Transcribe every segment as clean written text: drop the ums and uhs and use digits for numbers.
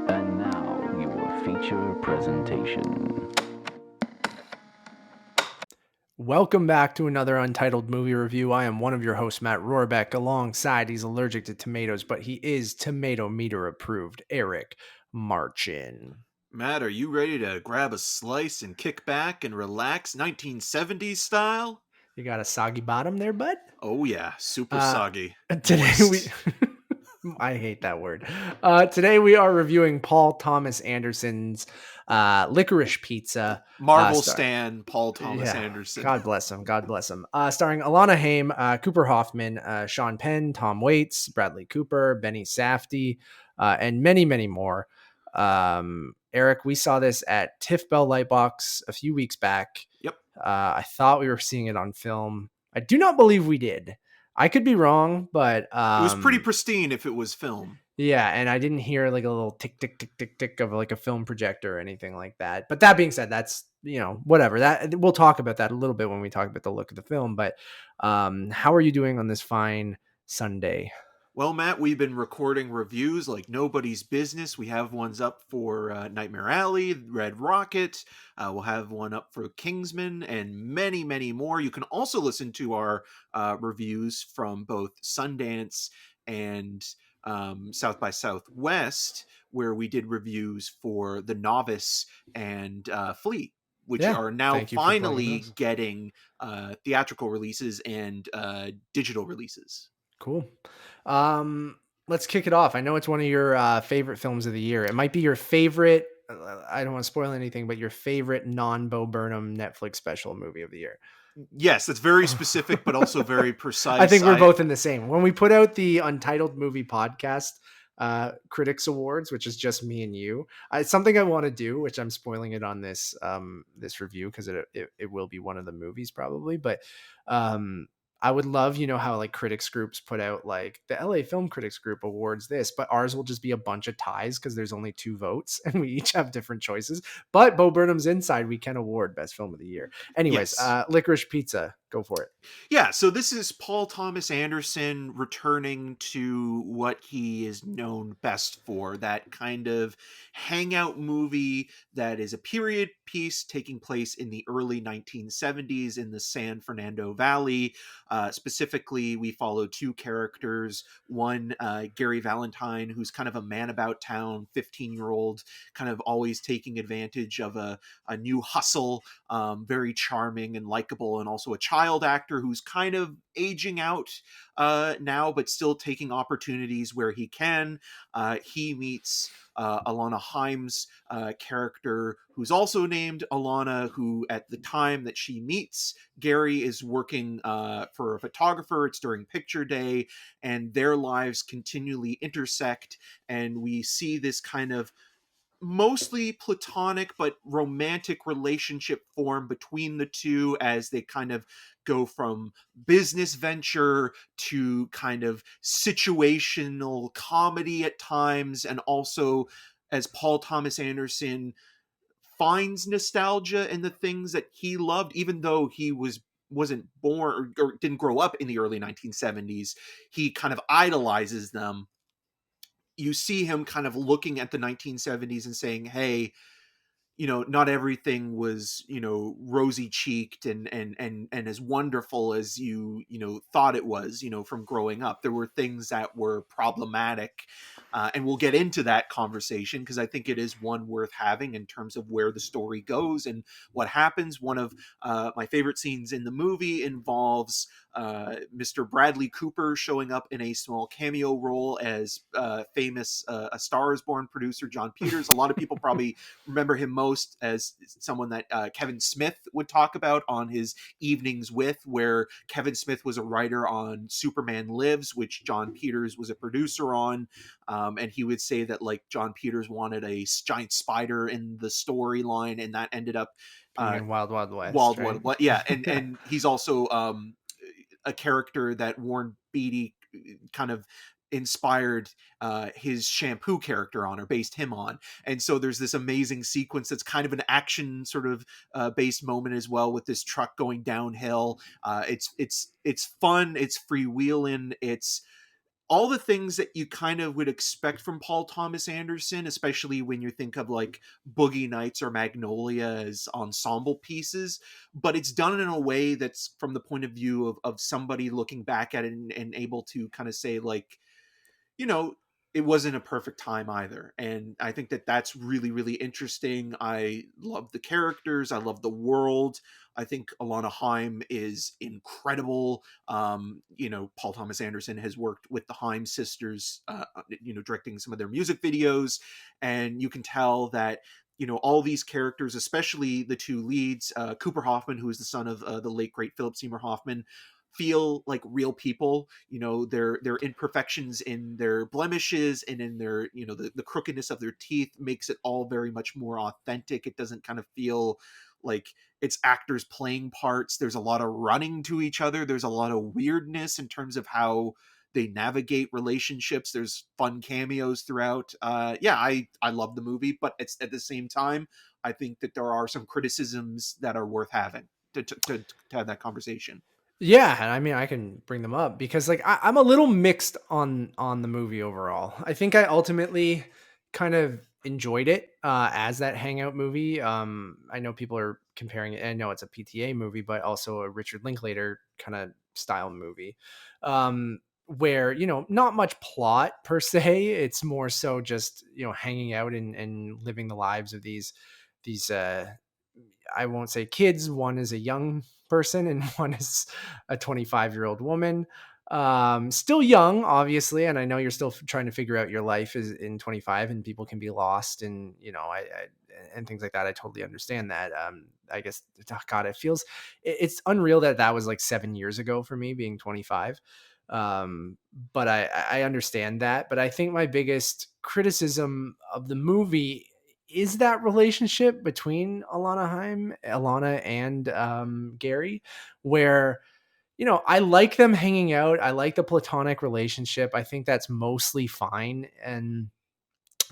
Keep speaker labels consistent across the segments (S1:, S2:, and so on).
S1: And now, your feature presentation.
S2: Welcome back to another Untitled movie review. I am one of your hosts, Matt Rohrbeck. Alongside, he's allergic to tomatoes, but he is tomato meter approved, Eric Marchin.
S3: Matt, are you ready to grab a slice and kick back and relax 1970s style?
S2: You got a soggy bottom there, bud?
S3: Oh yeah, super
S2: Uh,
S3: soggy.
S2: today
S3: Moist.
S2: I hate that word. Today we are reviewing Paul Thomas Anderson's Licorice Pizza.
S3: Marvel
S2: Star.
S3: Stan Paul Thomas
S2: Yeah,
S3: Anderson.
S2: God bless him. God bless him. Starring Alana Haim, Cooper Hoffman, Sean Penn, Tom Waits, Bradley Cooper, Benny Safdie, and many, many more. Eric, we saw this at TIFF Bell Lightbox a few weeks back.
S3: Yep.
S2: I thought we were seeing it on film. I do not believe we did. I could be wrong, but
S3: It was pretty pristine if it was film.
S2: yeah, and I didn't hear like a little tick, tick, tick, tick, tick of like a film projector or anything like that. But that being said, that's, whatever. That we'll talk about that a little bit when we talk about the look of the film. But how are you doing on this fine Sunday?
S3: Well, Matt, we've been recording reviews like nobody's business. We have ones up for Nightmare Alley, Red Rocket. We'll have one up for Kingsman and many, many more. You can also listen to our reviews from both Sundance and South by Southwest, where we did reviews for The Novice and Fleet, which are now finally getting theatrical releases and digital releases.
S2: Cool. Let's kick it off. I know it's one of your favorite films of the year. It might be your favorite. I don't want to spoil anything, but your favorite non-Bo Burnham Netflix special movie of the year.
S3: Yes, that's very specific, but also very precise.
S2: I think we're both in the same. When we put out the Untitled Movie Podcast Critics Awards, which is just me and you, it's something I want to do, which I'm spoiling it on this this review because it will be one of the movies probably. But I would love, how like critics groups put out like the LA Film Critics Group awards this, but ours will just be a bunch of ties because there's only 2 votes and we each have different choices. But Bo Burnham's Inside, we can award best film of the year. Anyways, yes. Licorice Pizza, go for it.
S3: Yeah, so this is Paul Thomas Anderson returning to what he is known best for, that kind of hangout movie that is a period piece taking place in the early 1970s in the San Fernando Valley. Specifically, we follow 2 characters. One, Gary Valentine, who's kind of a man about town, 15-year-old, kind of always taking advantage of a new hustle, very charming and likable, and also a child actor who's kind of aging out now, but still taking opportunities where he can. He meets Alana Haim's character, who's also named Alana, who at the time that she meets Gary is working for a photographer. It's during picture day, and their lives continually intersect, and we see this kind of mostly platonic but romantic relationship form between the two as they kind of go from business venture to kind of situational comedy at times, and also as Paul Thomas Anderson finds nostalgia in the things that he loved, even though he wasn't born or didn't grow up in the early 1970s, he kind of idolizes them. You see him kind of looking at the 1970s and saying, hey, not everything was, rosy cheeked and as wonderful as you thought it was, from growing up. There were things that were problematic. And we'll get into that conversation because I think it is one worth having in terms of where the story goes and what happens. One of my favorite scenes in the movie involves Mr. Bradley Cooper showing up in a small cameo role as famous A Star Is Born producer John Peters. A lot of people probably remember him most as someone that Kevin Smith would talk about on his Evenings With, where Kevin Smith was a writer on Superman Lives, which John Peters was a producer on. And he would say that like John Peters wanted a giant spider in the storyline, and that ended up
S2: in Wild Wild West.
S3: Wild, yeah. And he's also a character that Warren Beatty kind of inspired his shampoo character on, or based him on. And so there's this amazing sequence that's kind of an action sort of based moment as well, with this truck going downhill. It's fun, it's freewheeling, it's all the things that you kind of would expect from Paul Thomas Anderson, especially when you think of like Boogie Nights or Magnolia as ensemble pieces, but it's done in a way that's from the point of view of somebody looking back at it and able to kind of say like, you know, it wasn't a perfect time either. And I think that that's really, really interesting. I love the characters. I love the world. I think Alana Haim is incredible. Paul Thomas Anderson has worked with the Haim sisters, directing some of their music videos. And you can tell that, all these characters, especially the two leads, Cooper Hoffman, who is the son of the late, great Philip Seymour Hoffman, feel like real people. Their imperfections in their blemishes and in their, the crookedness of their teeth makes it all very much more authentic. It doesn't kind of feel like it's actors playing parts. There's a lot of running to each other. There's a lot of weirdness in terms of how they navigate relationships. There's fun cameos throughout. I love the movie, but it's at the same time, I think that there are some criticisms that are worth having to have that conversation.
S2: Yeah, and I mean, I can bring them up because like I'm a little mixed on the movie overall. I think I ultimately kind of enjoyed it as that hangout movie. I know people are comparing it. And I know it's a PTA movie, but also a Richard Linklater kind of style movie, where not much plot per se. It's more so just hanging out and living the lives of these I won't say kids. One is a young person and one is a 25-year-old woman. Still young, obviously. And I know you're still trying to figure out your life is in 25 and people can be lost and, and things like that. I totally understand that. I guess, God, it's unreal that was like 7 years ago for me being 25. But I understand that. But I think my biggest criticism of the movie is that relationship between Alana and Gary, where I like them hanging out. I like the platonic relationship. I think that's mostly fine, and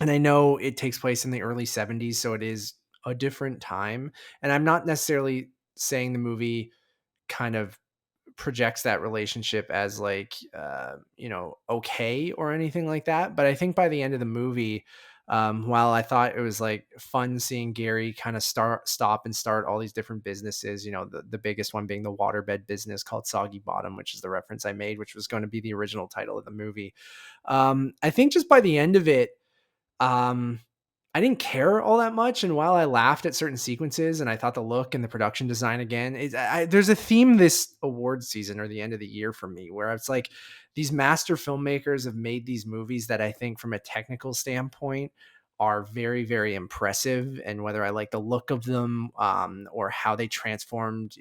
S2: I know it takes place in the early 70s, so it is a different time. And I'm not necessarily saying the movie kind of projects that relationship as like okay or anything like that, but I think by the end of the movie, while I thought it was like fun seeing Gary kind of stop and start all these different businesses, the biggest one being the waterbed business called Soggy Bottom, which is the reference I made, which was going to be the original title of the movie. I think just by the end of it, um I didn't care all that much, and while I laughed at certain sequences and I thought the look and the production design again, there's a theme this award season or the end of the year for me where it's like these master filmmakers have made these movies that I think from a technical standpoint are very, very impressive, and whether I like the look of them or how they transformed,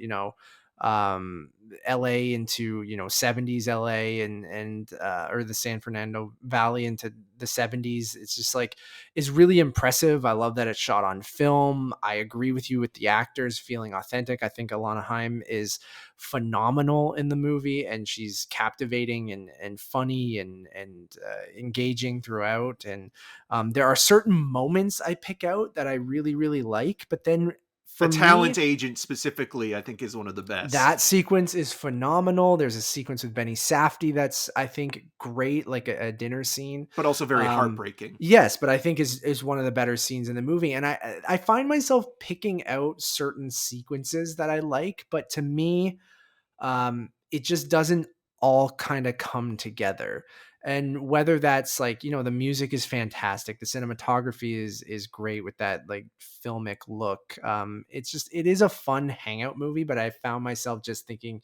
S2: um LA into 70s LA and or the San Fernando Valley into the 70s, it's just like is really impressive. I love that it's shot on film. I agree with you with the actors feeling authentic. I think Alana Haim is phenomenal in the movie, and she's captivating and funny and engaging throughout. And there are certain moments I pick out that I really, really like, but then
S3: The
S2: for me,
S3: talent agent specifically, I think, is one of the
S2: that
S3: best,
S2: sequence is phenomenal. There's a sequence with Benny Safdie that's, I think, great, like a dinner scene.
S3: but also very
S2: Um,
S3: heartbreaking.
S2: yes, but I think is one of the better scenes in the movie. And I find myself picking out certain sequences that I like, but to me, it just doesn't all kind of come together. And whether that's like, the music is fantastic, the cinematography is great with that like filmic look. It is a fun hangout movie, but I found myself just thinking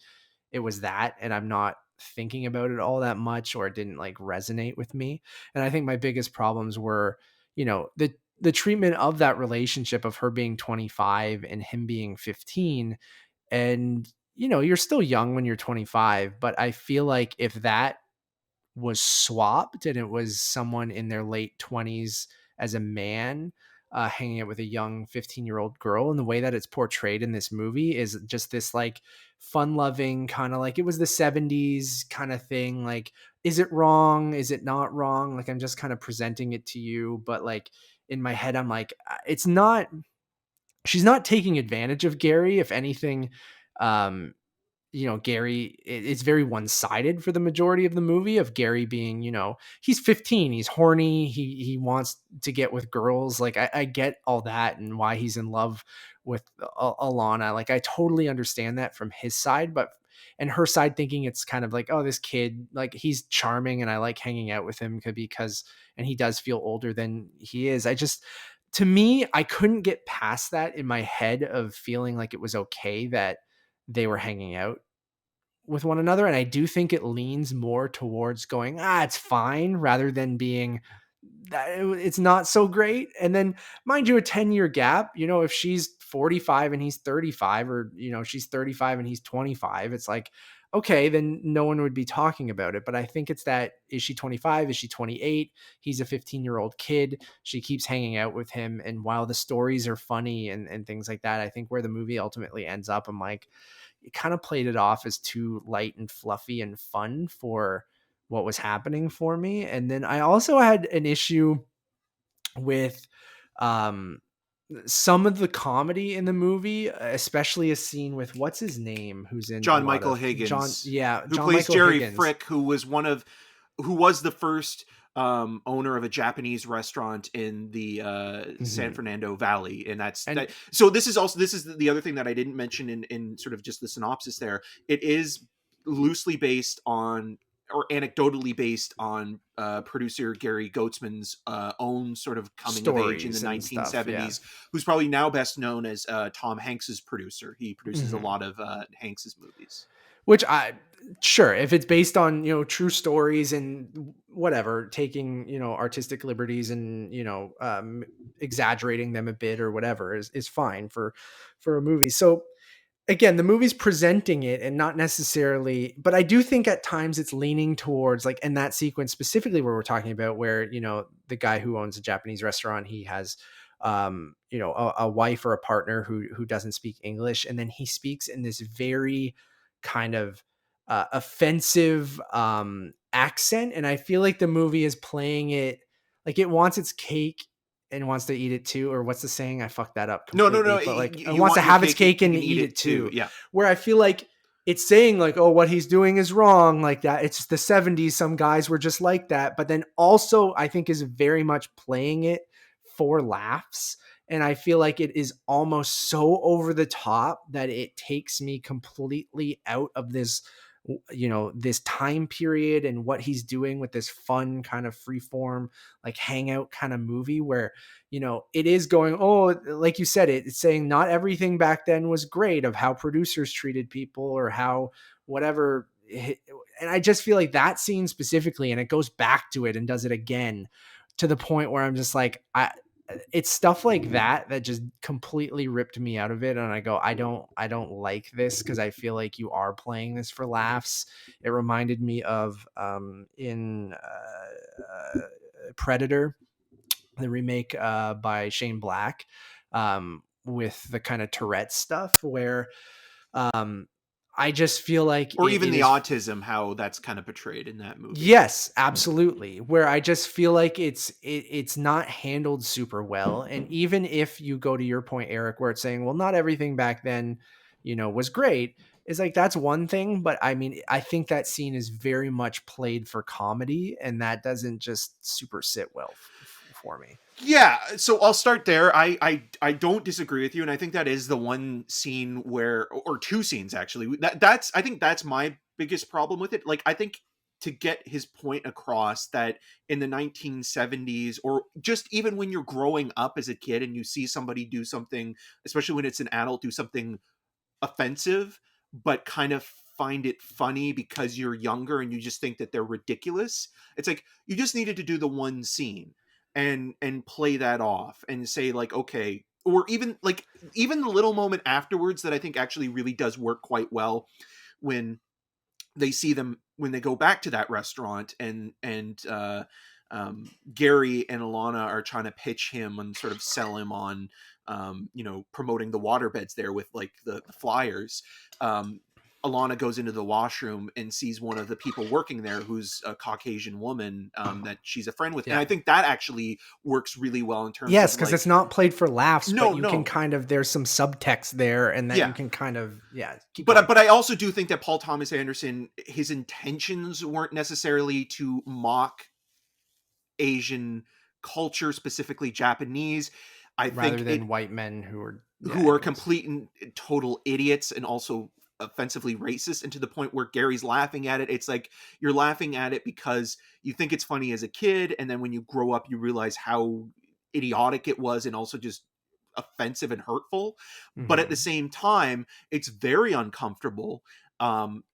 S2: it was that, and I'm not thinking about it all that much, or it didn't like resonate with me. And I think my biggest problems were, the treatment of that relationship of her being 25 and him being 15. And you're still young when you're 25, but I feel like if that was swapped and it was someone in their late 20s as a man hanging out with a young 15-year-old girl, and the way that it's portrayed in this movie is just this like fun loving kind of like it was the 70s kind of thing, like is it wrong, is it not wrong, like I'm just kind of presenting it to you, but like in my head I'm like it's not, she's not taking advantage of Gary. If anything, um Gary, it's very one-sided for the majority of the movie, of Gary being, he's 15, he's horny, he wants to get with girls. Like I get all that and why he's in love with Alana. Like I totally understand that from his side, but and her side thinking it's kind of like, oh, this kid, like he's charming and I like hanging out with him because, and he does feel older than he is. To me, I couldn't get past that in my head of feeling like it was okay that they were hanging out with one another. And I do think it leans more towards going, it's fine, rather than being that it's not so great. And then, mind you, a 10-year gap, if she's 45 and he's 35, or, she's 35 and he's 25, it's like, okay, then no one would be talking about it. But I think it's that, is she 25? Is she 28? He's a 15-year-old kid. She keeps hanging out with him. And while the stories are funny and things like that, I think where the movie ultimately ends up, I'm like, it kind of played it off as too light and fluffy and fun for what was happening for me. And then I also had an issue with um some of the comedy in the movie, especially a scene with, what's his name, who's in
S3: John Michael Higgins,
S2: John
S3: plays
S2: Michael
S3: Jerry
S2: Higgins.
S3: Frick, who was the first owner of a Japanese restaurant in the San Fernando Valley. And so this is the other thing that I didn't mention in sort of just the synopsis there. It is loosely based on, or anecdotally based on, producer Gary Goetzman's own sort of coming of age in the 1970s, who's probably now best known as Tom Hanks's producer. He produces a lot of Hanks's movies.
S2: Which sure, if it's based on, true stories and whatever, taking, artistic liberties and, exaggerating them a bit or whatever is fine for a movie. So again, the movie's presenting it and not necessarily, but I do think at times it's leaning towards, like, in that sequence specifically where we're talking about, where, the guy who owns a Japanese restaurant, he has, a wife or a partner who doesn't speak English. And then he speaks in this very kind of offensive accent. And I feel like the movie is playing it like it wants its cake and wants to eat it too. Or what's the saying? I fucked that up completely.
S3: No.
S2: But like, it
S3: You
S2: wants to
S3: want your
S2: have its
S3: cake
S2: cake and eat it too.
S3: Yeah.
S2: Where I feel like it's saying like, oh, what he's doing is wrong. Like that. It's the 70s. Some guys were just like that. But then also I think is very much playing it for laughs. And I feel like it is almost so over the top that it takes me completely out of this, this time period and what he's doing with this fun kind of freeform, like hangout kind of movie where, it is going, oh, like you said, it's saying not everything back then was great, of how producers treated people or how whatever. And I just feel like that scene specifically, and it goes back to it and does it again to the point where I'm just like, it's stuff like that just completely ripped me out of it. And I go, I don't like this, because I feel like you are playing this for laughs. It reminded me of in Predator, the remake by Shane Black, with the kind of Tourette stuff where I just feel like,
S3: or even the autism, how that's kind of portrayed in that movie.
S2: Yes, absolutely. Where I just feel like it's not handled super well. And even if you go to your point, Eric, where it's saying, well, not everything back then, was great, is like, that's one thing. But I mean, I think that scene is very much played for comedy, and that doesn't just super sit well for me.
S3: Yeah, so I'll start there. I don't disagree with you, and I think that is the one scene where, or two scenes actually, I think that's my biggest problem with it. Like, I think to get his point across that in the 1970s, or just even when you're growing up as a kid and you see somebody do something, especially when it's an adult, do something offensive, but kind of find it funny because you're younger and you just think that they're ridiculous. It's like, you just needed to do the one scene and play that off and say like, okay, or even the little moment afterwards that I think actually really does work quite well, when they see them, when they go back to that restaurant and Gary and Alana are trying to pitch him and sort of sell him on promoting the waterbeds there with like the flyers. Alana goes into the washroom and sees one of the people working there who's a Caucasian woman that she's a friend with. And I think that actually works really well in terms
S2: Yes,
S3: of
S2: because
S3: like,
S2: it's not played for laughs,
S3: no,
S2: but you can kind of, there's some subtext there, and that you can kind of, keep going.
S3: But I also do think that Paul Thomas Anderson, his intentions weren't necessarily to mock Asian culture, specifically Japanese. I
S2: rather
S3: think
S2: than white men who are
S3: complete and total idiots and also offensively racist, and to the point where Gary's laughing at it. It's like you're laughing at it because you think it's funny as a kid, and then when you grow up you realize how idiotic it was and also just offensive and hurtful. But at the same time, it's very uncomfortable.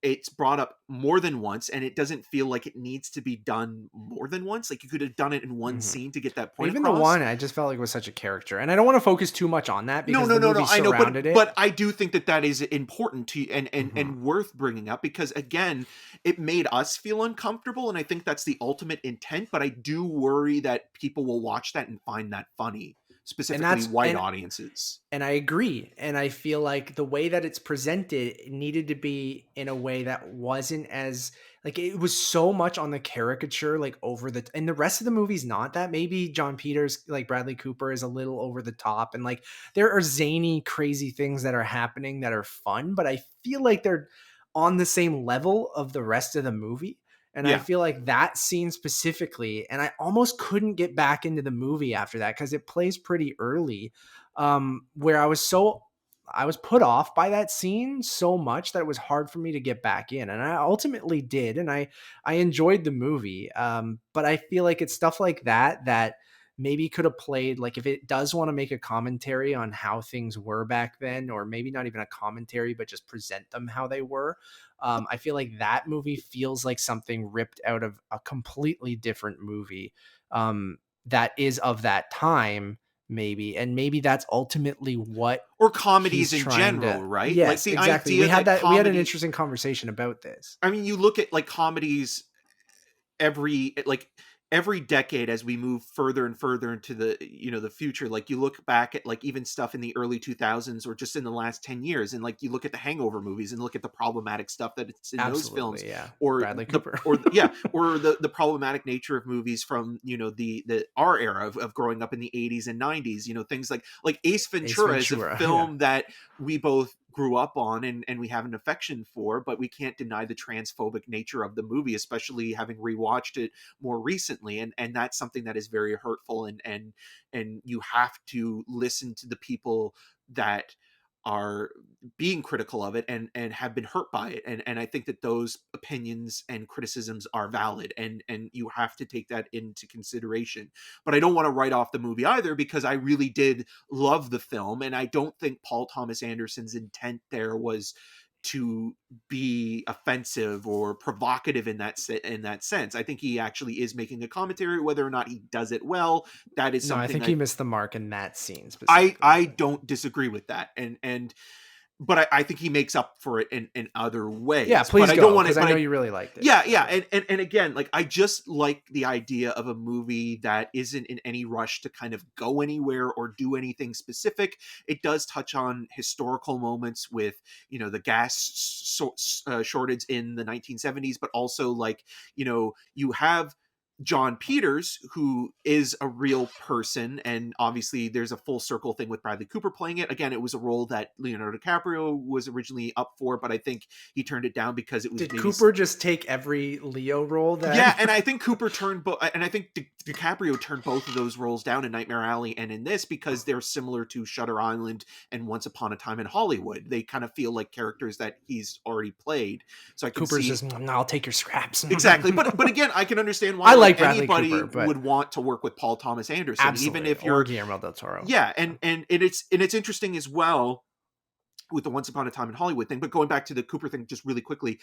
S3: It's brought up more than once, and it doesn't feel like it needs to be done more than once. Like you could have done it in one scene to get that point
S2: even
S3: across.
S2: the one, I just felt like it was such a character, and I don't want to focus too much on that because the movie
S3: I know,
S2: surrounded it.
S3: But I do think that is important to and worth bringing up, because again, it made us feel uncomfortable, and I think that's the ultimate intent. But I do worry that people will watch that and find that funny, specifically white audiences.
S2: And I agree. And I feel like the way that it's presented needed to be in a way that wasn't as like, it was so much on the caricature, like over the, and the rest of the movie's not that. Maybe John Peters, like Bradley Cooper, is a little over the top, and like there are zany, crazy things that are happening that are fun, but I feel like they're on the same level of the rest of the movie. And I feel like that scene specifically, and I almost couldn't get back into the movie after that because it plays pretty early, where I was put off by that scene so much that it was hard for me to get back in. And I ultimately did, and I enjoyed the movie. But I feel like it's stuff like that maybe could have played, like if it does want to make a commentary on how things were back then, or maybe not even a commentary, but just present them how they were. I feel like that movie feels like something ripped out of a completely different movie that is of that time, maybe. And maybe that's ultimately what,
S3: or comedies in general, right?
S2: Yes,
S3: like the
S2: exactly.
S3: idea
S2: We had
S3: that
S2: we had an interesting conversation about this.
S3: I mean, you look at like comedies every decade as we move further and further into the the future. Like you look back at like even stuff in the early 2000s or just in the last 10 years, and like you look at the Hangover movies and look at the problematic stuff that it's in those films, or
S2: Bradley Cooper,
S3: or the problematic nature of movies from the our era of growing up in the 80s and 90s. Things like Ace Ventura is a film that we both grew up on and we have an affection for, but we can't deny the transphobic nature of the movie, especially having rewatched it more recently. And that's something that is very hurtful, and you have to listen to the people that are being critical of it and have been hurt by it. And I think that those opinions and criticisms are valid, and you have to take that into consideration. But I don't want to write off the movie either, because I really did love the film, and I don't think Paul Thomas Anderson's intent there was to be offensive or provocative in that sense. I think he actually is making a commentary. Whether or not he does it well, that is something.
S2: I think he missed the mark in that scene specifically.
S3: I don't disagree with that, but I think he makes up for it in other ways.
S2: Yeah, please
S3: but
S2: go, because I know you really liked it.
S3: Yeah. And again, like I just like the idea of a movie that isn't in any rush to kind of go anywhere or do anything specific. It does touch on historical moments with, the gas shortage in the 1970s, but also like, you have John Peters, who is a real person, and obviously there's a full circle thing with Bradley Cooper playing it. Again, it was a role that Leonardo DiCaprio was originally up for, but I think he turned it down because it was.
S2: Did Cooper just take every Leo role?
S3: Yeah, and I think Cooper and I think DiCaprio turned both of those roles down in Nightmare Alley and in this, because they're similar to Shutter Island and Once Upon a Time in Hollywood. They kind of feel like characters that he's already played. So I can
S2: Cooper's just, I'll take your scraps.
S3: Exactly, but again, I can understand why. Anybody
S2: Cooper,
S3: would want to work with Paul Thomas Anderson,
S2: absolutely.
S3: Even if you're
S2: Guillermo del Toro.
S3: Yeah, and it's interesting as well with the Once Upon a Time in Hollywood thing. But going back to the Cooper thing, just really quickly,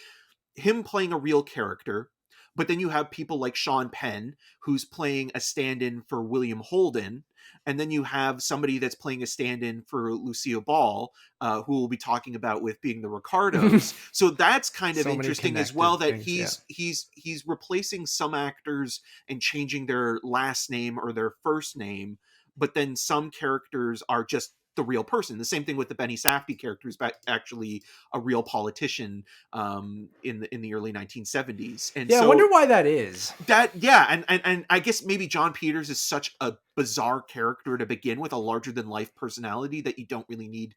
S3: him playing a real character, but then you have people like Sean Penn, who's playing a stand-in for William Holden, and then you have somebody that's playing a stand-in for Lucille Ball, who we'll be talking about with being the Ricardos. So that's kind of interesting as well, that he's replacing some actors and changing their last name or their first name, but then some characters are just the real person. The same thing with the Benny Safdie character, who's actually a real politician in the early 1970s. And
S2: Yeah, I wonder why that is.
S3: And I guess maybe John Peters is such a bizarre character to begin with, a larger than life personality, that you don't really need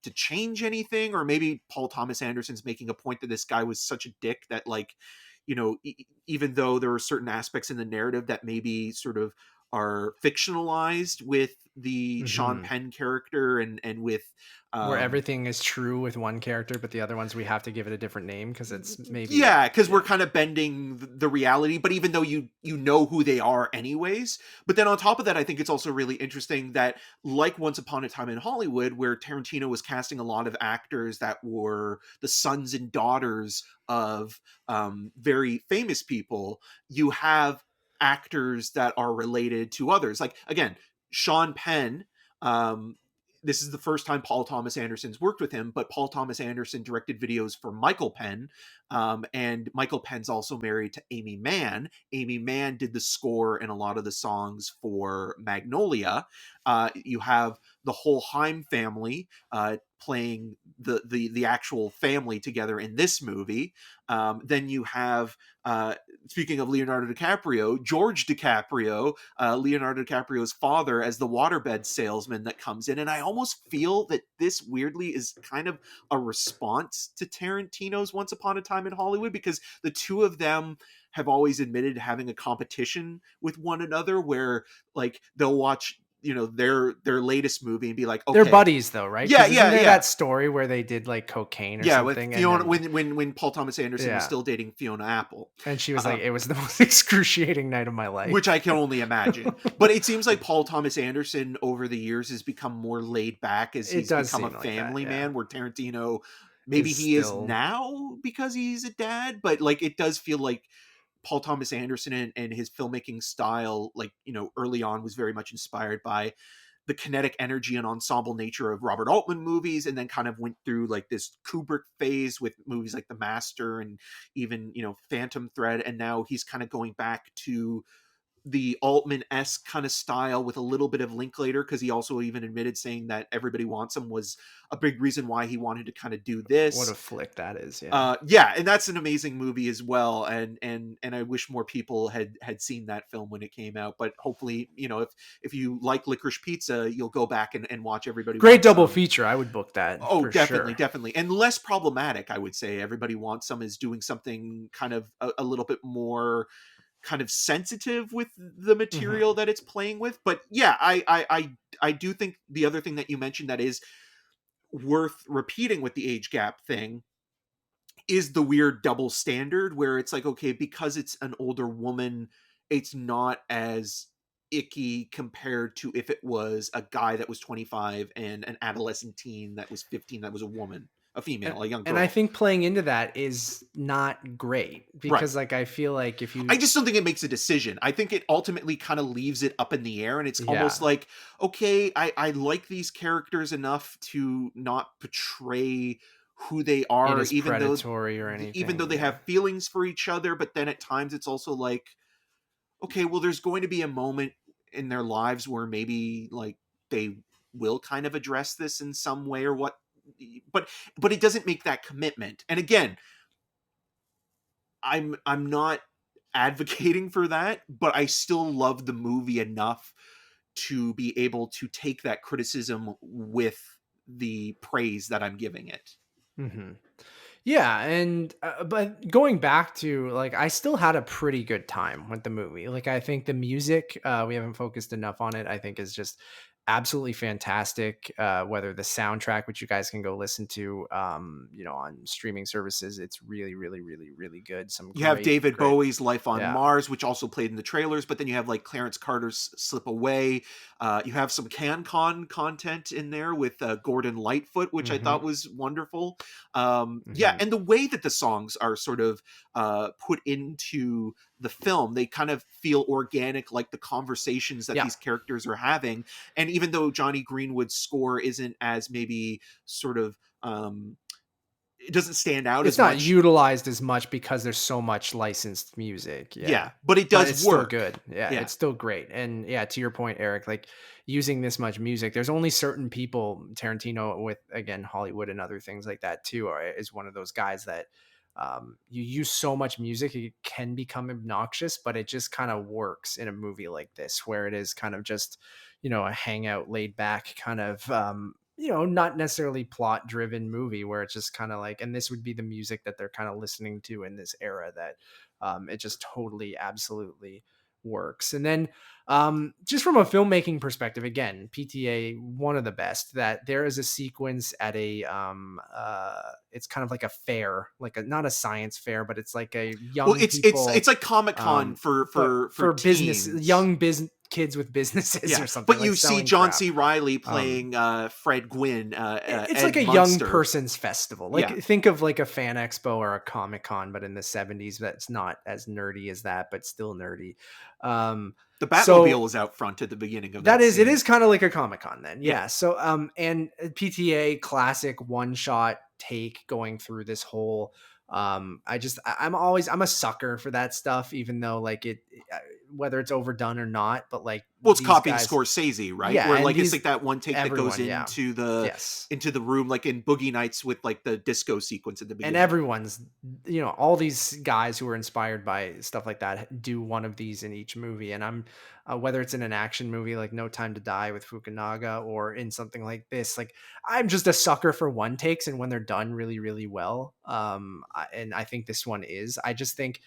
S3: to change anything. Or maybe Paul Thomas Anderson's making a point that this guy was such a dick that, like, you know, even though there are certain aspects in the narrative that maybe sort of are fictionalized with the Sean Penn character and with
S2: where everything is true with one character, but the other ones we have to give it a different name because it's maybe
S3: because we're kind of bending the reality. But even though you know who they are anyways. But then on top of that, I think it's also really interesting that, like Once Upon a Time in Hollywood, where Tarantino was casting a lot of actors that were the sons and daughters of very famous people, you have actors that are related to others. Like, again, Sean Penn, this is the first time Paul Thomas Anderson's worked with him, but Paul Thomas Anderson directed videos for Michael Penn, and Michael Penn's also married to Amy Mann. Amy Mann did the score and a lot of the songs for Magnolia. You have the whole Haim family playing the actual family together in this movie. Then you have, speaking of Leonardo DiCaprio, George DiCaprio, Leonardo DiCaprio's father, as the waterbed salesman that comes in. And I almost feel that this weirdly is kind of a response to Tarantino's Once Upon a Time in Hollywood, because the two of them have always admitted having a competition with one another, where, like, they'll watch, you know, their latest movie and be like, okay,
S2: they're buddies though, right?
S3: Yeah,
S2: isn't there that story where they did like cocaine or something?
S3: With Fiona, when Paul Thomas Anderson was still dating Fiona Apple,
S2: and she was like, it was the most excruciating night of my life,
S3: which I can only imagine. But it seems like Paul Thomas Anderson over the years has become more laid back as he's become a family man, where Tarantino, maybe he is now because he's a dad, but like, it does feel like Paul Thomas Anderson and his filmmaking style, like, you know, early on was very much inspired by the kinetic energy and ensemble nature of Robert Altman movies, and then kind of went through like this Kubrick phase with movies like The Master and even, you know, Phantom Thread. And now he's kind of going back to the Altman-esque kind of style with a little bit of Linklater, because he also even admitted saying that Everybody Wants Him was a big reason why he wanted to kind of do this.
S2: What a flick that is.
S3: And that's an amazing movie as well, and I wish more people had seen that film when it came out. But hopefully, you know, if you like Licorice Pizza, you'll go back and watch Everybody
S2: Great
S3: Wants
S2: double
S3: Some.
S2: feature. I would book that.
S3: Oh, definitely, and less problematic, I would say. Everybody Wants Some is doing something kind of a little bit more kind of sensitive with the material that it's playing with. But yeah, I do think the other thing that you mentioned that is worth repeating with the age gap thing is the weird double standard, where it's like, okay, because it's an older woman, it's not as icky compared to if it was a guy that was 25 and an adolescent teen that was 15 that was a woman, a female, a young girl.
S2: And I think playing into that is not great, because like, I feel like
S3: I just don't think it makes a decision. I think it ultimately kind of leaves it up in the air, and it's almost like, okay, I like these characters enough to not portray who they are, even
S2: predatory or anything,
S3: even though they have feelings for each other. But then at times it's also like, okay, well, there's going to be a moment in their lives where maybe like they will kind of address this in some way or what, but it doesn't make that commitment. And again, I'm not advocating for that, but I still love the movie enough to be able to take that criticism with the praise that I'm giving it.
S2: Yeah, and but going back to, like, I still had a pretty good time with the movie. Like, I think the music, we haven't focused enough on it, I think is just absolutely fantastic. Whether the soundtrack, which you guys can go listen to, you know, on streaming services, it's really, really, really, really good.
S3: You have David Bowie's Life on Mars, which also played in the trailers, but then you have like Clarence Carter's Slip Away. You have some CanCon content in there with Gordon Lightfoot, which I thought was wonderful. Yeah, and the way that the songs are sort of put into the film, they kind of feel organic, like the conversations that these characters are having. And even though Johnny Greenwood's score isn't as maybe sort of it doesn't stand out
S2: It's
S3: as
S2: not
S3: much.
S2: utilized as much because there's so much licensed music.
S3: Yeah, but it
S2: But
S3: does
S2: it's
S3: work.
S2: still good. Yeah,
S3: Yeah.
S2: it's still great. And yeah, to your point, Eric, like using this much music, there's only certain people, Tarantino with, again, Hollywood and other things like that too, is one of those guys that you use so much music, it can become obnoxious, but it just kind of works in a movie like this, where it is kind of just, a hangout, laid back kind of, not necessarily plot driven movie, where it's just kind of like, and this would be the music that they're kind of listening to in this era, that it just totally, absolutely works. And then just from a filmmaking perspective, again, PTA, one of the best, that there is a sequence at a it's kind of like a fair, like not a science fair, but it's like a young
S3: Well, it's like Comic-Con for
S2: business,
S3: teens.
S2: young business kids with businesses or something.
S3: But you
S2: like
S3: see John
S2: crap.
S3: C. Reilly playing Fred Gwynn.
S2: It's
S3: Ed
S2: like a
S3: Munster.
S2: young person's festival. Like think of like a fan expo or a Comic-Con, but in the 70s. That's not as nerdy as that, but still nerdy.
S3: The Batmobile is out front at the beginning of that.
S2: It is kind of like a Comic-Con then. Yeah. So and PTA, classic one shot take going through this whole I'm a sucker for that stuff, even though like whether it's overdone or not, but like,
S3: well, it's copying Scorsese, right?
S2: Yeah,
S3: where like it's like that one take that goes into the room, like in Boogie Nights with like the disco sequence at the beginning.
S2: And everyone's, all these guys who are inspired by stuff like that do one of these in each movie. And I'm whether it's in an action movie like No Time to Die with Fukunaga, or in something like this, like I'm just a sucker for one takes, and when they're done really, really well. And I think this one is. I just think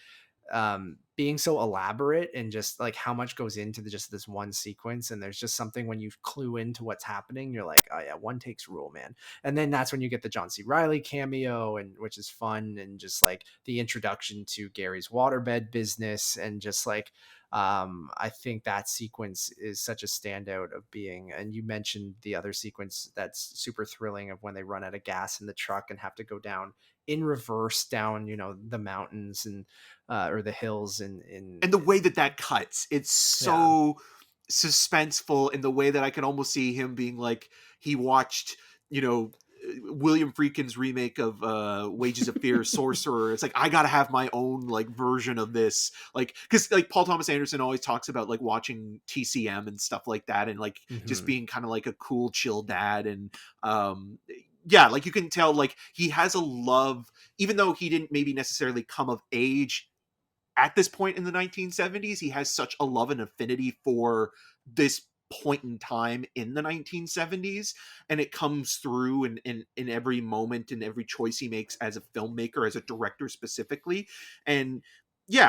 S2: being so elaborate and just like how much goes into just this one sequence, and there's just something when you clue into what's happening, you're like, oh yeah, one takes rule, man. And then that's when you get the John C. Reilly cameo, and which is fun, and just like the introduction to Gary's waterbed business, and just like I think that sequence is such a standout of being, and you mentioned the other sequence that's super thrilling, of when they run out of gas in the truck and have to go down in reverse down, the mountains and or the hills, and
S3: the way that cuts, it's so suspenseful, in the way that I can almost see him being like, he watched William Friedkin's remake of Wages of Fear, Sorcerer. It's like, I gotta have my own like version of this, like, because like Paul Thomas Anderson always talks about like watching TCM and stuff like that, and like just being kind of like a cool chill dad. And like you can tell like he has a love, even though he didn't maybe necessarily come of age at this point in the 1970s, he has such a love and affinity for this point in time in the 1970s, and it comes through in every moment and every choice he makes as a filmmaker, as a director specifically. And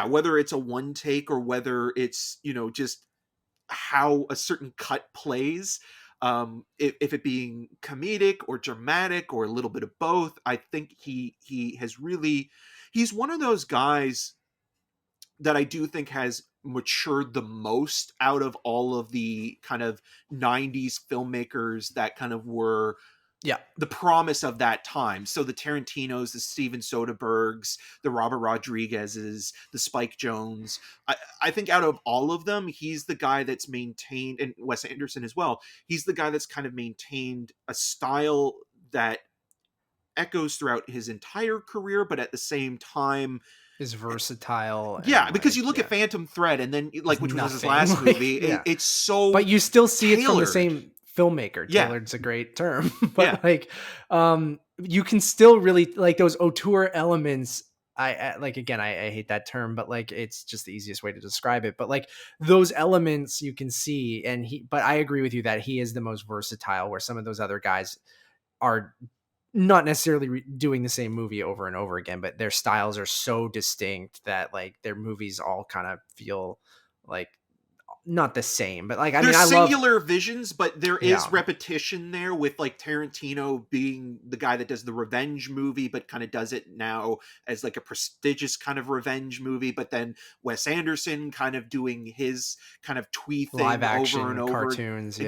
S3: whether it's a one take, or whether it's just how a certain cut plays, if it being comedic or dramatic or a little bit of both, I think he's one of those guys that I do think has matured the most out of all of the kind of 90s filmmakers that kind of were the promise of that time. So the Tarantinos, the Steven Soderberghs, the Robert Rodriguez's, the Spike Jonze. I think out of all of them, he's the guy that's maintained, and Wes Anderson as well, he's the guy that's kind of maintained a style that echoes throughout his entire career, but at the same time
S2: is versatile.
S3: Because you look at Phantom Thread, and then like, which was his last movie, it's so,
S2: but you still see
S3: tailored.
S2: It from the same filmmaker. Tailored's a great term, but like you can still really like those auteur elements. I like, again, I hate that term, but like it's just the easiest way to describe it. But like those elements you can see, but I agree with you that he is the most versatile, where some of those other guys are not necessarily doing the same movie over and over again, but their styles are so distinct that like their movies all kind of feel like not the same, but like, I
S3: singular visions, but there is repetition there, with like Tarantino being the guy that does the revenge movie, but kind of does it now as like a prestigious kind of revenge movie. But then Wes Anderson kind of doing his kind of twee thing,
S2: live action
S3: over and over
S2: cartoons.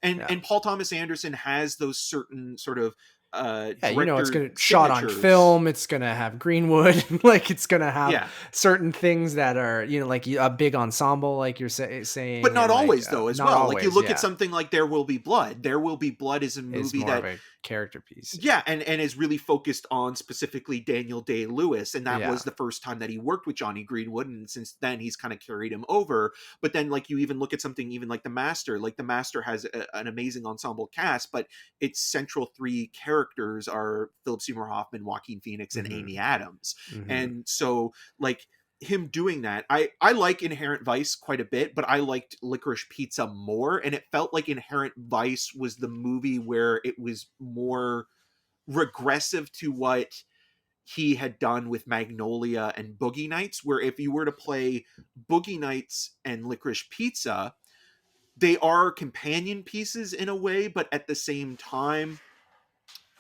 S3: And Paul Thomas Anderson has those certain sort of
S2: it's gonna shot on film, it's gonna have Greenwood, like it's gonna have certain things that are like a big ensemble, like you're saying,
S3: but not always though as well.
S2: Always,
S3: like you look at something like There Will Be Blood. There Will Be Blood is a movie that
S2: character piece.
S3: Yeah, and is really focused on specifically Daniel Day-Lewis, and that
S2: Yeah.
S3: was the first time that he worked with Johnny Greenwood, and since then he's kind of carried him over. But then, like, you even look at something even like The Master. Like, The Master has an amazing ensemble cast, but its central three characters are Philip Seymour Hoffman, Joaquin Phoenix, and Amy Adams. And so, like, him doing that, I like Inherent Vice quite a bit, but I liked Licorice Pizza more, and it felt like Inherent Vice was the movie where it was more regressive to what he had done with Magnolia and Boogie Nights, where if you were to play Boogie Nights and Licorice Pizza, they are companion pieces in a way, but at the same time,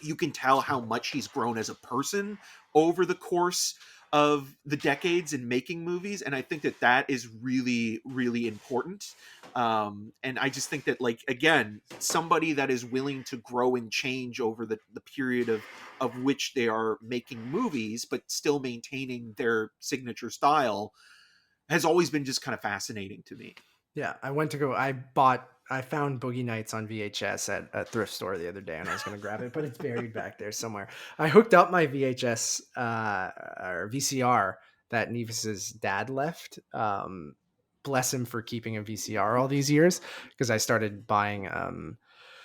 S3: you can tell how much he's grown as a person over the course of the decades in making movies, and I think that that is really, really important. And I just think that, like, again, somebody that is willing to grow and change over the period of which they are making movies but still maintaining their signature style has always been just kind of fascinating to me.
S2: Yeah, I found Boogie Nights on VHS at a thrift store the other day, and I was going to grab it, but it's buried back there somewhere. I hooked up my VHS or VCR that Nevis's dad left. Bless him for keeping a VCR all these years, because I started buying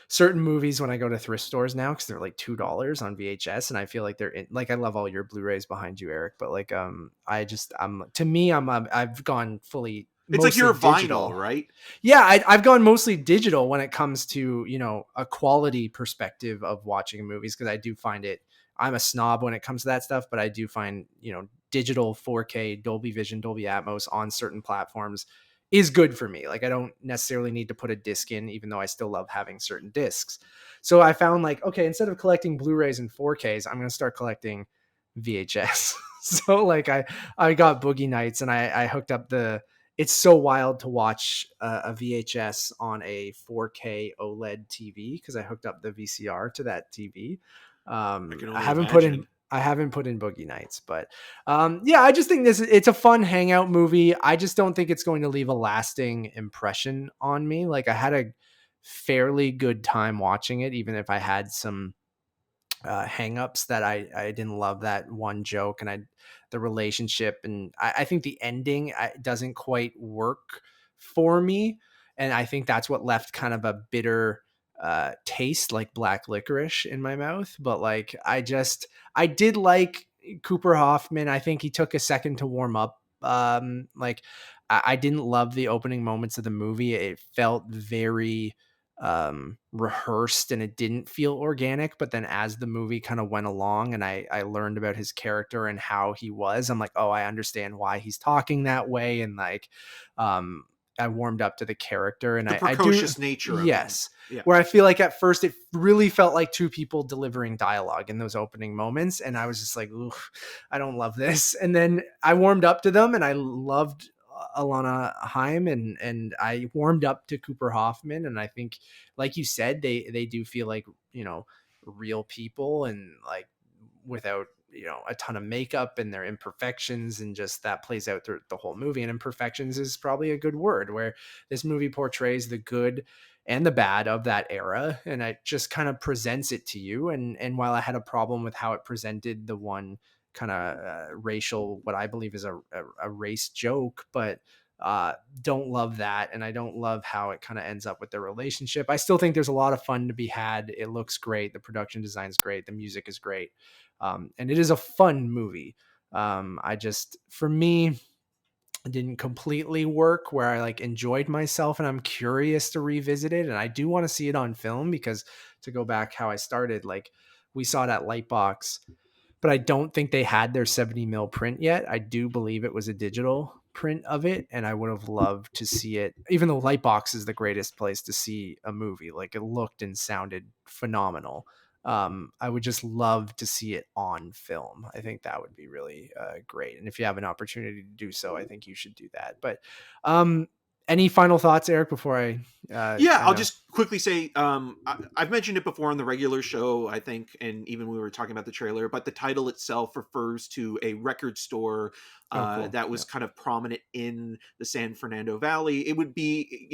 S2: certain movies when I go to thrift stores now, because they're like $2 on VHS, and I feel like they're in, like, I love all your Blu-rays behind you, Eric, but like I've gone fully
S3: It's like you're a
S2: mostly
S3: vinyl,
S2: digital.
S3: right?
S2: Yeah, I've gone mostly digital when it comes to, a quality perspective of watching movies, because I do find it, I'm a snob when it comes to that stuff, but I do find, digital 4K, Dolby Vision, Dolby Atmos on certain platforms is good for me. Like, I don't necessarily need to put a disc in, even though I still love having certain discs. So I found, like, okay, instead of collecting Blu-rays and 4Ks, I'm going to start collecting VHS. So like I got Boogie Nights, and I hooked up it's so wild to watch a VHS on a 4K OLED TV, because I hooked up the VCR to that TV.
S3: I can only
S2: I haven't put
S3: imagine.
S2: in Boogie Nights, but yeah, I just think it's a fun hangout movie. I just don't think it's going to leave a lasting impression on me. Like, I had a fairly good time watching it, even if I had some hang-ups that I didn't love that one joke, and the relationship, and I think the ending doesn't quite work for me, and I think that's what left kind of a bitter taste, like black licorice, in my mouth. But like, I did like Cooper Hoffman. I think he took a second to warm up. Like, I didn't love the opening moments of the movie. It felt very rehearsed, and it didn't feel organic. But then as the movie kind of went along, and I learned about his character and how he was, I'm like, oh, I understand why he's talking that way. And like, I warmed up to the character, and
S3: The
S2: I do.
S3: precocious nature of him.
S2: Yes.
S3: Yeah.
S2: Where I feel like at first it really felt like two people delivering dialogue in those opening moments. And I was just like, ooh, I don't love this. And then I warmed up to them, and I loved Alana Haim, and I warmed up to Cooper Hoffman. And I think, like you said, they do feel like, real people, and like, without, a ton of makeup, and their imperfections, and just that plays out through the whole movie. And imperfections is probably a good word, where this movie portrays the good and the bad of that era, and it just kind of presents it to you. And while I had a problem with how it presented the one kind of racial, what I believe is a race joke, but don't love that, and I don't love how it kind of ends up with their relationship. I still think there's a lot of fun to be had. It looks great, the production design is great, the music is great, and it is a fun movie. For me, it didn't completely work where I like enjoyed myself, and I'm curious to revisit it, and I do want to see it on film, because to go back how I started, like, we saw it at Lightbox, but I don't think they had their 70 mil print yet. I do believe it was a digital print of it, and I would have loved to see it, even though Lightbox is the greatest place to see a movie. Like, it looked and sounded phenomenal. I would just love to see it on film. I think that would be really great. And if you have an opportunity to do so, I think you should do that. But any final thoughts, Eric, before I
S3: I'll just quickly say, I've mentioned it before on the regular show, I think, and even when we were talking about the trailer, but the title itself refers to a record store
S2: cool.
S3: that was kind of prominent in the San Fernando Valley. It would be,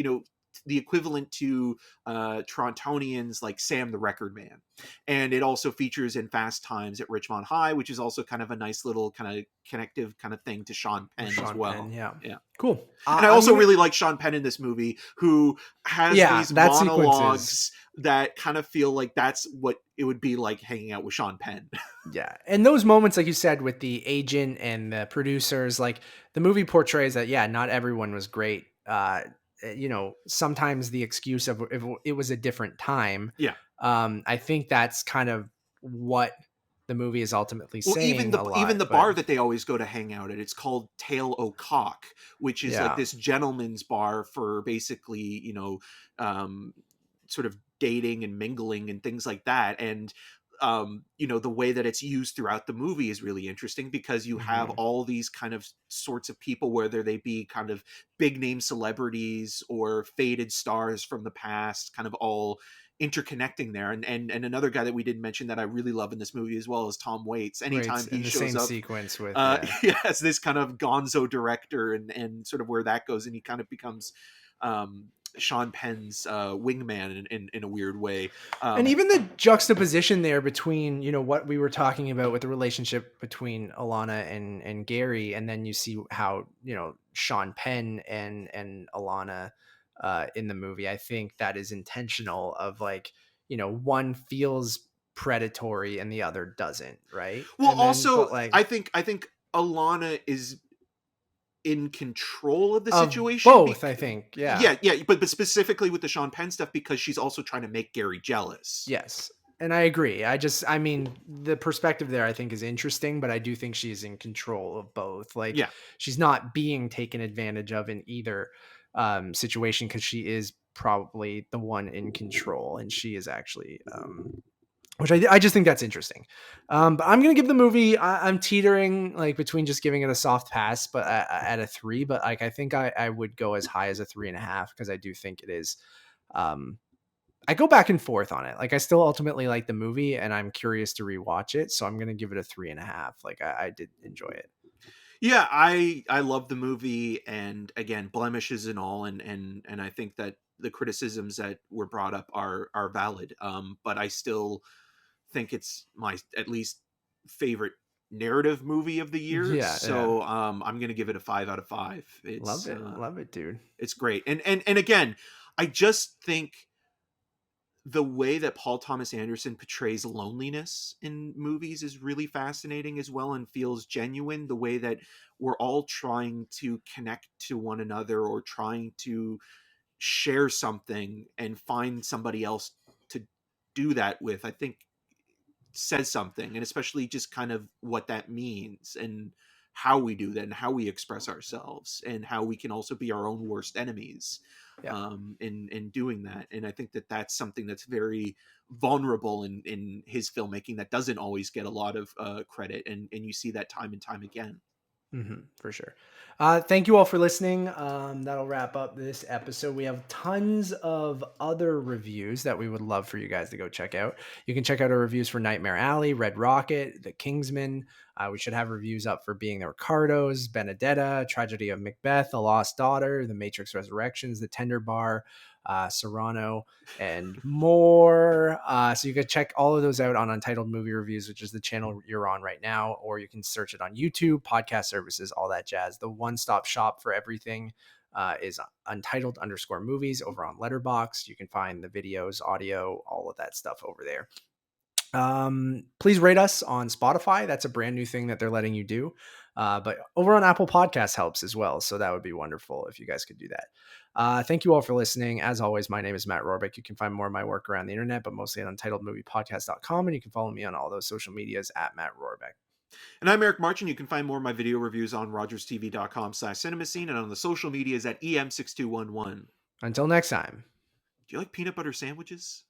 S3: the equivalent to Torontonians like Sam the Record Man. And it also features in Fast Times at Richmond High, which is also kind of a nice little kind of connective kind of thing to Sean Penn as
S2: Sean
S3: well.
S2: Penn, yeah.
S3: Yeah.
S2: Cool.
S3: And I also really like Sean Penn in this movie, who has these
S2: that
S3: monologues that kind of feel like that's what it would be like hanging out with Sean Penn.
S2: Yeah. And those moments, like you said, with the agent and the producers, like the movie portrays that, yeah, not everyone was great. Sometimes the excuse of if it was a different time.
S3: Yeah.
S2: I think that's kind of what the movie is ultimately saying.
S3: Even the bar that they always go to hang out at, it's called Tail O'Cock, which is like this gentleman's bar for basically, sort of dating and mingling and things like that. And the way that it's used throughout the movie is really interesting, because you have all these kind of sorts of people, whether they be kind of big name celebrities or faded stars from the past, kind of all interconnecting there. And another guy that we didn't mention that I really love in this movie as well is Tom Waits. Anytime he shows up,
S2: sequence with
S3: he has this kind of gonzo director, and sort of where that goes, and he kind of becomes Sean Penn's wingman in a weird way.
S2: And even the juxtaposition there between, what we were talking about with the relationship between Alana and Gary, and then you see how, Sean Penn and Alana in the movie. I think that is intentional, of like, one feels predatory and the other doesn't, right?
S3: Well, I think Alana is in control of the situation.
S2: Both, I think. Yeah.
S3: But specifically with the Sean Penn stuff, because she's also trying to make Gary jealous.
S2: Yes. And I agree. I mean, the perspective there I think is interesting, but I do think she's in control of both. Like, she's not being taken advantage of in either situation, because she is probably the one in control, and she is actually which I just think that's interesting. But I'm going to give the movie, I'm teetering like between just giving it a soft pass, but at a 3, but like, I think I would go as high as a 3.5, because I do think it is, I go back and forth on it. Like, I still ultimately like the movie, and I'm curious to rewatch it. So I'm going to give it a 3.5. Like, I did enjoy it.
S3: Yeah, I love the movie, and again, blemishes and all, and I think that the criticisms that were brought up are valid. But I still think it's my at least favorite narrative movie of the year. I'm gonna give it a 5 out of 5. It's
S2: love it, dude.
S3: It's great. And again, I just think the way that Paul Thomas Anderson portrays loneliness in movies is really fascinating as well, and feels genuine. The way that we're all trying to connect to one another, or trying to share something and find somebody else to do that with, I think says something. And especially just kind of what that means, and how we do that, and how we express ourselves, and how we can also be our own worst enemies in doing that. And I think that that's something that's very vulnerable in his filmmaking, that doesn't always get a lot of credit, and you see that time and time again.
S2: For sure. Thank you all for listening. That'll wrap up this episode. We have tons of other reviews that we would love for you guys to go check out. You can check out our reviews for Nightmare Alley, Red Rocket, The Kingsman. We should have reviews up for Being the Ricardos, Benedetta, Tragedy of Macbeth, The Lost Daughter, The Matrix Resurrections, The Tender Bar, Serrano, and more. So you can check all of those out on Untitled Movie Reviews, which is the channel you're on right now, or you can search it on YouTube, podcast services, all that jazz. The one-stop shop for everything is Untitled_movies over on Letterboxd. You can find the videos, audio, all of that stuff over there. Please rate us on Spotify. That's a brand new thing that they're letting you do. But over on Apple Podcasts helps as well. So that would be wonderful if you guys could do that. Thank you all for listening. As always, my name is Matt Rohrbeck. You can find more of my work around the internet, but mostly at UntitledMoviePodcast.com. And you can follow me on all those social medias at Matt Rohrbeck.
S3: And I'm Eric Marchin. You can find more of my video reviews on RogersTV.com/CinemaScene, and on the social medias at EM6211.
S2: Until next time.
S3: Do you like peanut butter sandwiches?